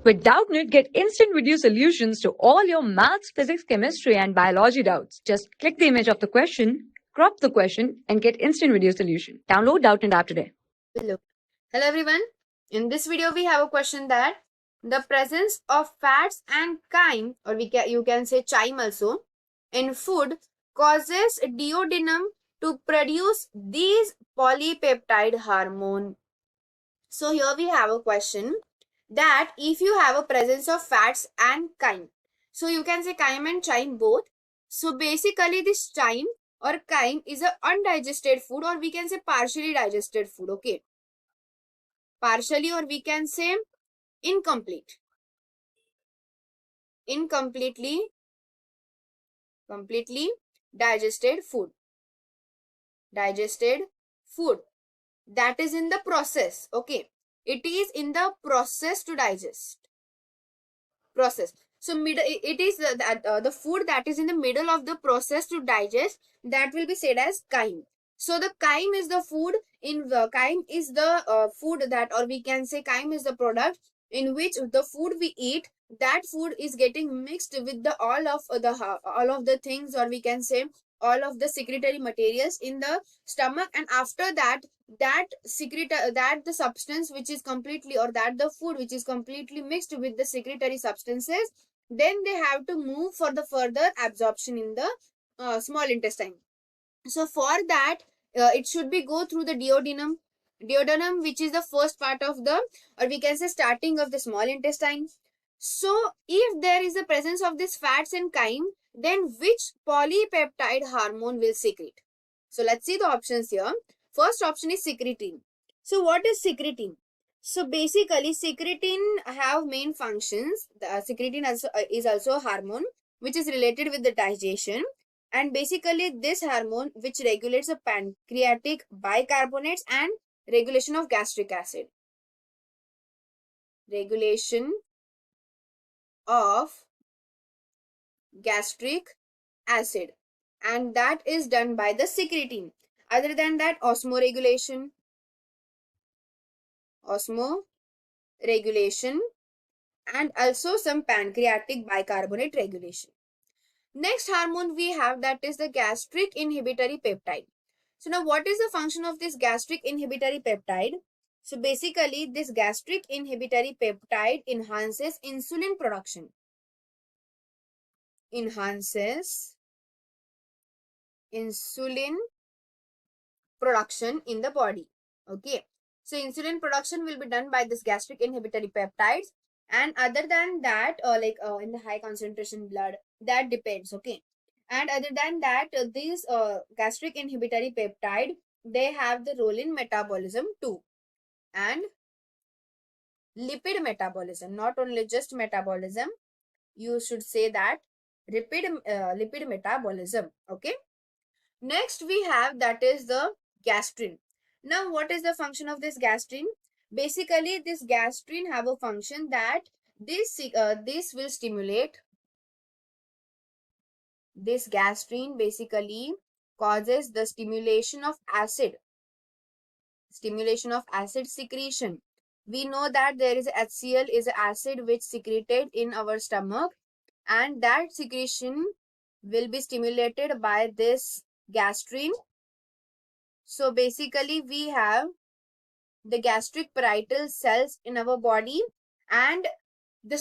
With Doubtnut, get instant video solutions to all your maths, physics, chemistry, and biology doubts. Just click the image of the question, crop the question, and get instant video solution. Download Doubtnut app today. Hello everyone. In this video we have a question that the presence of fats and chyme, or you can say chyme also, in food causes duodenum to produce these polypeptide hormone. So here we have a question that if you have a presence of fats and chyme, so you can say chyme and chyme both. So basically this chyme or chyme is a undigested food, or we can say partially digested food. Okay, partially, or we can say incompletely digested food that is in the process. Okay, it is in the process to digest process. So it is the food that is in the middle of the process to digest, that will be said as chyme. So the chyme is the food in the chyme is the food that, or we can say chyme is the product in which the food we eat, that food is getting mixed with the all of the things, or we can say all of the secretory materials in the stomach, and after that that the substance which is completely, or that the food which is completely mixed with the secretory substances, then they have to move for the further absorption in the small intestine. So for that it should be go through the duodenum, which is the first part of the, or we can say starting of the small intestine. So if there is a presence of this fats and chyme, then which polypeptide hormone will secrete? So let's see the options here. First option is secretin. So what is secretin? So basically secretin have main functions. The secretin also is also a hormone which is related with the digestion, and basically this hormone which regulates the pancreatic bicarbonates and regulation of gastric acid. Regulation of gastric acid, and that is done by the secretin. Other than that, osmoregulation, and also some pancreatic bicarbonate regulation. Next hormone we have, that is the gastric inhibitory peptide. So now what is the function of this gastric inhibitory peptide? So basically this gastric inhibitory peptide enhances insulin production. Enhances insulin production in the body. Okay, so insulin production will be done by this gastric inhibitory peptides, and other than that in the high concentration blood, that depends. Okay, and other than that these gastric inhibitory peptide, they have the role in metabolism too, and lipid metabolism, not only just metabolism, you should say that lipid metabolism. Okay, next we have, that is the gastrin. Now what is the function of this gastrin? Basically this gastrin have a function that this will stimulate, this gastrin basically causes the stimulation of acid secretion. We know that there is HCl is an acid which secreted in our stomach, and that secretion will be stimulated by this gastrin. So basically we have the gastric parietal cells in our body, and the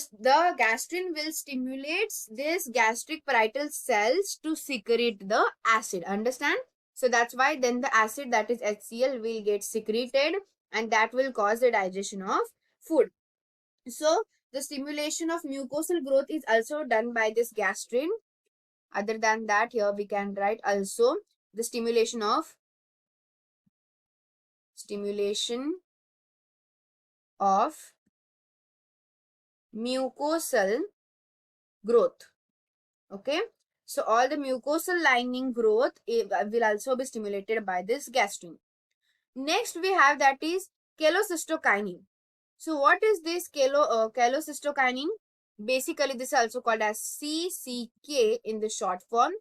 gastrin will stimulate this gastric parietal cells to secrete the acid. Understand? So that's why then the acid, that is HCl, will get secreted, and that will cause the digestion of food. So the stimulation of mucosal growth is also done by this gastrin. Other than that, here we can write also the stimulation of mucosal growth. Okay, so all the mucosal lining growth will also be stimulated by this gastrin. Next we have, that is cholecystokinin. So what is this cholecystokinin? Basically this is also called as CCK in the short form.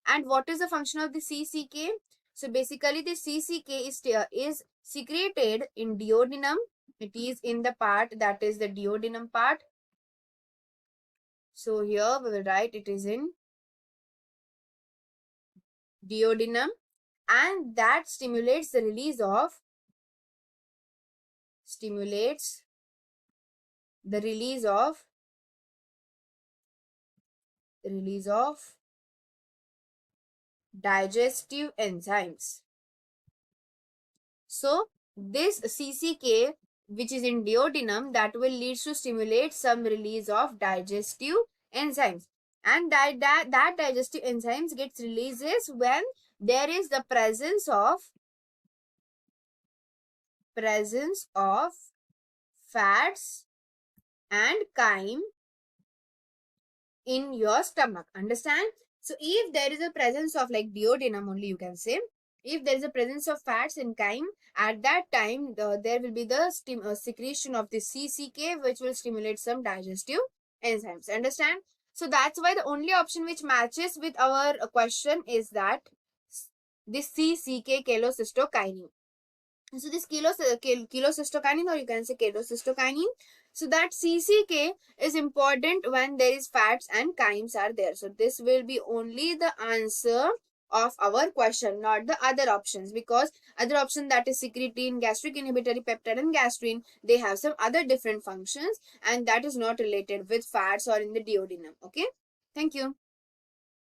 And what is the function of the CCK? So basically the CCK is secreted in duodenum. It is in the part, that is the duodenum part, So here we will write it is in duodenum, and that stimulates the release of digestive enzymes. So this CCK, which is in duodenum, that will lead to stimulate some release of digestive enzymes, and that digestive enzymes gets releases when there is the presence of fats and chyme in your stomach. Understand? So if there is a presence of, like, duodenum only, you can say, if there is a presence of fats in chyme, at that time there will be the secretion of the CCK, which will stimulate some digestive enzymes. Understand? So that's why the only option which matches with our question is that this CCK, cholecystokinin. So this cholecystokinin, or you can say cholecystokinin. So that CCK is important when there is fats and chymes are there. So this will be only the answer of our question, not the other options, because other option, that is secretin, gastric inhibitory peptide and gastrin, they have some other different functions, and that is not related with fats or in the duodenum. Okay, thank you.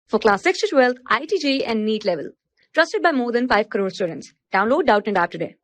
For class 6 to 12, IIT JEE and NEET level. Trusted by more than 5 crore students. Download Doubtnut app today.